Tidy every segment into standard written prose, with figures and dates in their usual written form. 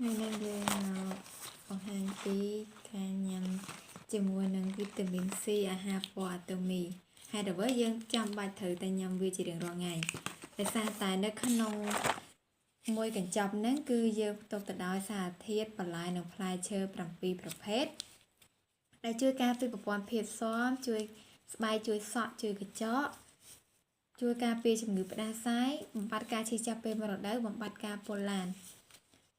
Ngày nayយើងបង្ហាញពីការញ៉ាំជាមួយនឹងវីតាមីន C អាហារពណ៌អាតូមីហើយដល់យើងចាំបាច់ត្រូវតែញ៉ាំវាជារៀងរាល់ថ្ងៃដោយសារតែនៅក្នុងមួយកញ្ចប់ហ្នឹងគឺយើងផ្ទុកទៅដោយសារធាតុបន្លែនិងផ្លែឈើ7ប្រភេទដែលជួយការពារប្រព័ន្ធភាពស៊ាំជួយស្បែកជួយសក់ជួយកញ្ចក់ជួយការពារជំងឺផ្ដាសាយបំបត្តិការឈឺចាប់ពេលមករដូវបំបត្តិការពុលឡាន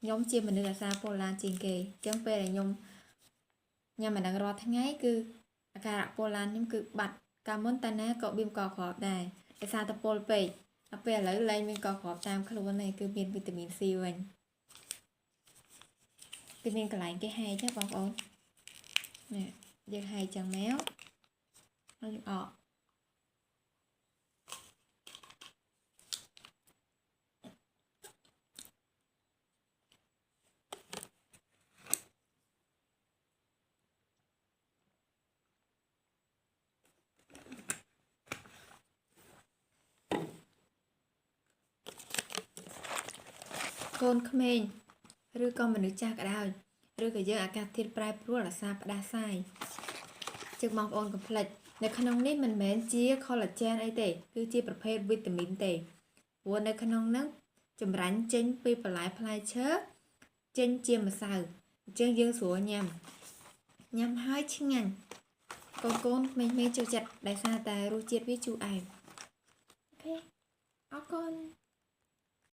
ខ្ញុំជាមនុស្សអាសាពុលឡានជាងគេអញ្ចឹងពេលដែលខ្ញុំញ៉ាំម្ដងរាល់ថ្ងៃគឺអាការៈពុលឡានខ្ញុំគឺបាត់កាលមុនតាណាក៏បៀមកគ្រាប់ដែរដោយសារតែពុលពេកដល់ពេលឥឡូវលែងមានកគ្រាប់តាមខ្លួនទេគឺមានវីតាមីន C វិញគឺមានកន្លែងគេហែកណាបងប្អូននេះយើងហែកចឹងមកហើយយើងអកកូនក្មេងឬក៏មនុស្សចាស់ក៏ដោយឬក៏យើងអាកាសធាតុប្រែប្រួលអាសាផ្ដាសាយជើងបងប្អូនកុំភ្លេចនៅក្នុងនេះមិនមែនជា collagen អីទេគឺជាប្រភេទវីតាមីនទេព្រោះនៅក្នុងហ្នឹងចម្រាញ់ចេញពីបន្លែផ្លែឈើចេញជាម្សៅអញ្ចឹងយើងស្រួលញ៉ាំហើយឆ្ងាញ់កូនក្មេងៗចូលចិត្តដោយសារតែរសជាតិវាជូរអែមអូខេអរគុណ